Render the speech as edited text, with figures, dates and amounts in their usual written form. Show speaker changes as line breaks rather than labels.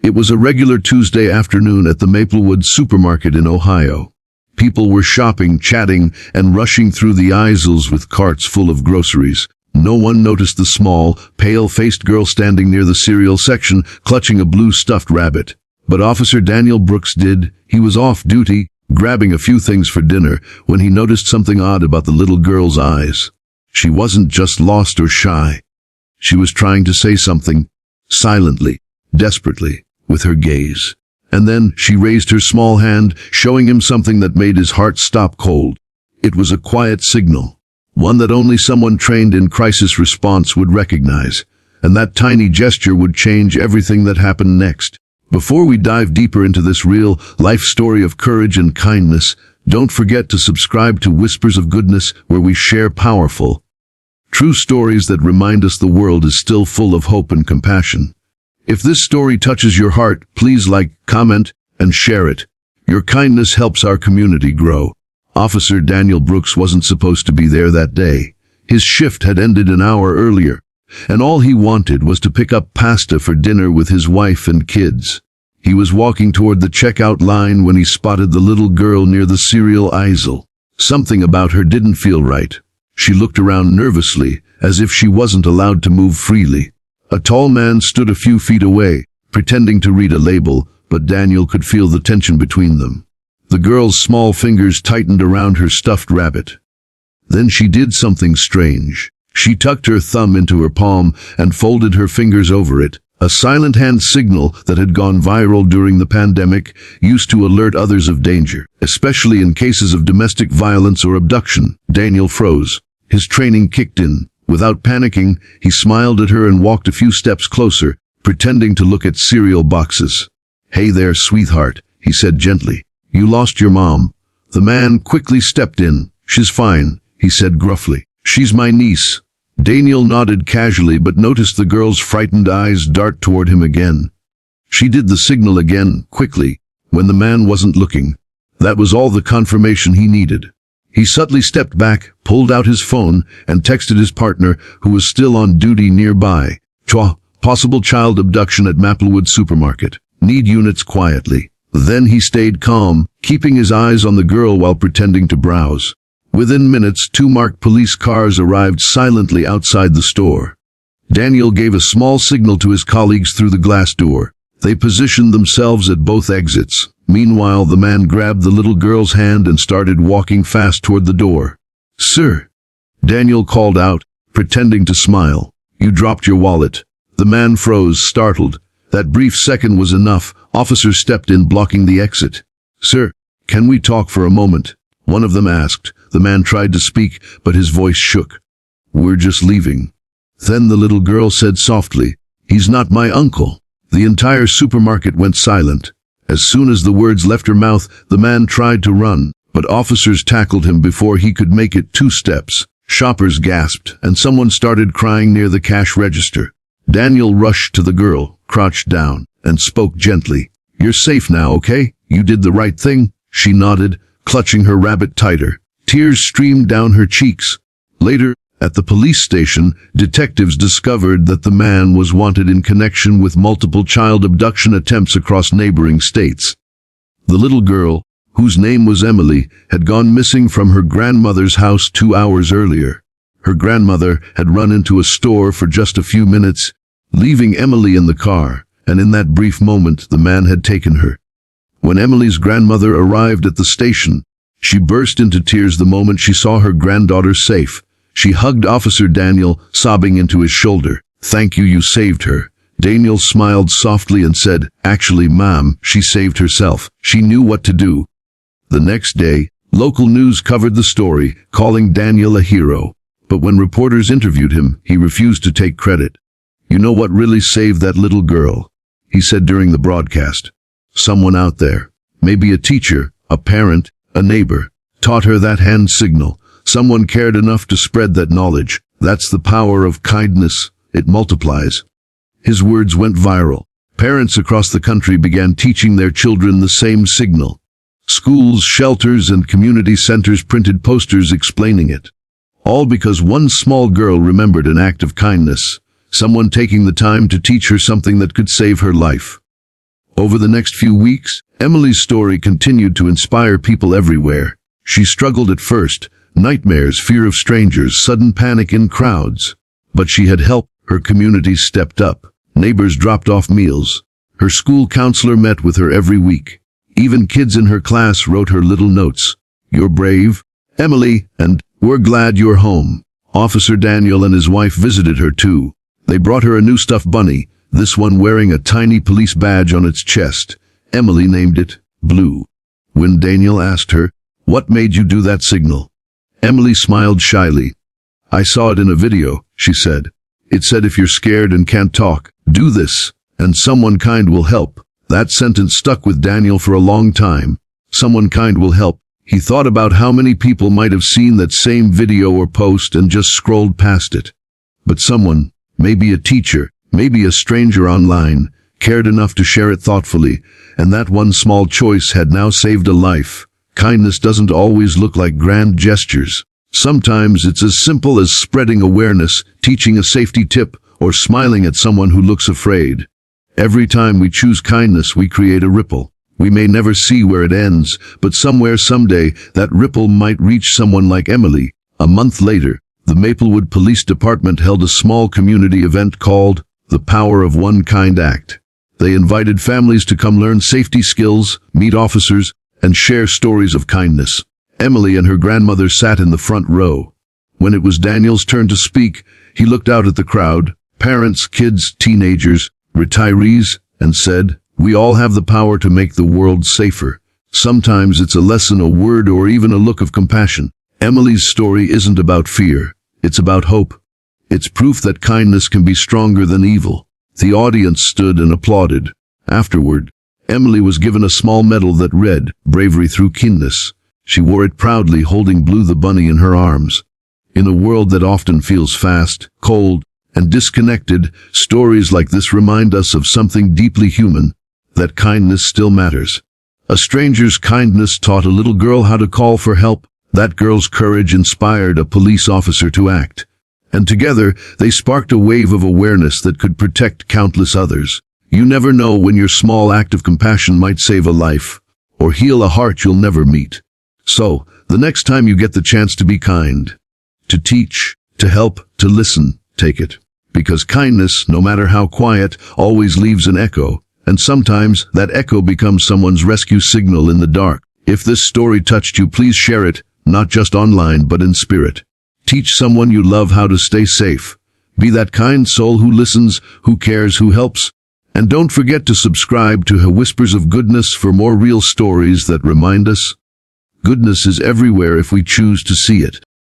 It was a regular Tuesday afternoon at the Maplewood supermarket in Ohio. People were shopping, chatting, and rushing through the aisles with carts full of groceries. No one noticed the small, pale-faced girl standing near the cereal section, clutching a blue stuffed rabbit. But Officer Daniel Brooks did. He was off duty, grabbing a few things for dinner, when he noticed something odd about the little girl's eyes. She wasn't just lost or shy. She was trying to say something, silently, desperately, with her gaze. And then she raised her small hand, showing him something that made his heart stop cold. It was a quiet signal, one that only someone trained in crisis response would recognize, and that tiny gesture would change everything that happened next. Before we dive deeper into this real-life story of courage and kindness, don't forget to subscribe to Whispers of Goodness, where we share powerful, true stories that remind us the world is still full of hope and compassion. If this story touches your heart, please like, comment, and share it. Your kindness helps our community grow. Officer Daniel Brooks wasn't supposed to be there that day. His shift had ended an hour earlier, and all he wanted was to pick up pasta for dinner with his wife and kids. He was walking toward the checkout line when he spotted the little girl near the cereal aisle. Something about her didn't feel right. She looked around nervously, as if she wasn't allowed to move freely. A tall man stood a few feet away, pretending to read a label, but Daniel could feel the tension between them. The girl's small fingers tightened around her stuffed rabbit. Then she did something strange. She tucked her thumb into her palm and folded her fingers over it, a silent hand signal that had gone viral during the pandemic, used to alert others of danger, especially in cases of domestic violence or abduction. Daniel froze. His training kicked in. Without panicking, he smiled at her and walked a few steps closer, pretending to look at cereal boxes. "Hey there, sweetheart," he said gently. "You lost your mom." The man quickly stepped in. "She's fine," he said gruffly. "She's my niece." Daniel nodded casually but noticed the girl's frightened eyes dart toward him again. She did the signal again, quickly, when the man wasn't looking. That was all the confirmation he needed. He subtly stepped back, pulled out his phone, and texted his partner, who was still on duty nearby. Possible child abduction at Maplewood supermarket. Need units quietly. Then he stayed calm, keeping his eyes on the girl while pretending to browse. Within minutes, 2 marked police cars arrived silently outside the store. Daniel gave a small signal to his colleagues through the glass door. They positioned themselves at both exits. Meanwhile, the man grabbed the little girl's hand and started walking fast toward the door. "Sir," Daniel called out, pretending to smile. "You dropped your wallet." The man froze, startled. That brief second was enough. Officers stepped in, blocking the exit. "Sir, can we talk for a moment?" one of them asked. The man tried to speak, but his voice shook. "We're just leaving." Then the little girl said softly, "He's not my uncle." The entire supermarket went silent. As soon as the words left her mouth, the man tried to run, but officers tackled him before he could make it 2 steps. Shoppers gasped, and someone started crying near the cash register. Daniel rushed to the girl, crouched down, and spoke gently. "You're safe now, okay? You did the right thing." She nodded, clutching her rabbit tighter. Tears streamed down her cheeks. Later, at the police station, detectives discovered that the man was wanted in connection with multiple child abduction attempts across neighboring states. The little girl, whose name was Emily, had gone missing from her grandmother's house 2 hours earlier. Her grandmother had run into a store for just a few minutes, leaving Emily in the car, and in that brief moment, the man had taken her. When Emily's grandmother arrived at the station, she burst into tears the moment she saw her granddaughter safe. She hugged Officer Daniel, sobbing into his shoulder. "Thank you, you saved her." Daniel smiled softly and said, "Actually, Ma'am, she saved herself. She knew what to do." The next day, local news covered the story, calling Daniel a hero. But when reporters interviewed him, he refused to take credit. "You know what really saved that little girl?" he said during the broadcast. "Someone out there, maybe a teacher, a parent, a neighbor, taught her that hand signal. Someone cared enough to spread that knowledge. That's the power of kindness. It multiplies." His words went viral. Parents across the country began teaching their children the same signal. Schools, shelters, and community centers printed posters explaining it. All because one small girl remembered an act of kindness, someone taking the time to teach her something that could save her life. Over the next few weeks, Emily's story continued to inspire people everywhere. She struggled at first, nightmares, fear of strangers, sudden panic in crowds. But she had help. Her community stepped up. Neighbors dropped off meals. Her school counselor met with her every week. Even kids in her class wrote her little notes. "You're brave, Emily," and "We're glad you're home." Officer Daniel and his wife visited her too. They brought her a new stuffed bunny, this one wearing a tiny police badge on its chest. Emily named it Blue. When Daniel asked her, "What made you do that signal?" Emily smiled shyly. "I saw it in a video," she said. "It said if you're scared and can't talk, do this, and someone kind will help." That sentence stuck with Daniel for a long time. Someone kind will help. He thought about how many people might have seen that same video or post and just scrolled past it. But someone, maybe a teacher, maybe a stranger online, cared enough to share it thoughtfully, and that one small choice had now saved a life. Kindness doesn't always look like grand gestures. Sometimes it's as simple as spreading awareness, teaching a safety tip, or smiling at someone who looks afraid. Every time we choose kindness, we create a ripple. We may never see where it ends, but somewhere someday that ripple might reach someone like Emily. A month later, the Maplewood Police Department held a small community event called The Power of One Kind Act. They invited families to come learn safety skills, meet officers, and share stories of kindness. Emily and her grandmother sat in the front row. When it was Daniel's turn to speak, he looked out at the crowd, parents, kids, teenagers, retirees, and said, "We all have the power to make the world safer. Sometimes it's a lesson, a word, or even a look of compassion." Emily's story isn't about fear. It's about hope. It's proof that kindness can be stronger than evil. The audience stood and applauded. Afterward, Emily was given a small medal that read, "Bravery Through Kindness." She wore it proudly, holding Blue the bunny in her arms. In a world that often feels fast, cold, and disconnected, stories like this remind us of something deeply human, that kindness still matters. A stranger's kindness taught a little girl how to call for help. That girl's courage inspired a police officer to act. And together, they sparked a wave of awareness that could protect countless others. You never know when your small act of compassion might save a life, or heal a heart you'll never meet. So, the next time you get the chance to be kind, to teach, to help, to listen, take it. Because kindness, no matter how quiet, always leaves an echo, and sometimes that echo becomes someone's rescue signal in the dark. If this story touched you, please share it, not just online but in spirit. Teach someone you love how to stay safe. Be that kind soul who listens, who cares, who helps. And don't forget to subscribe to Whispers of Goodness for more real stories that remind us goodness is everywhere if we choose to see it.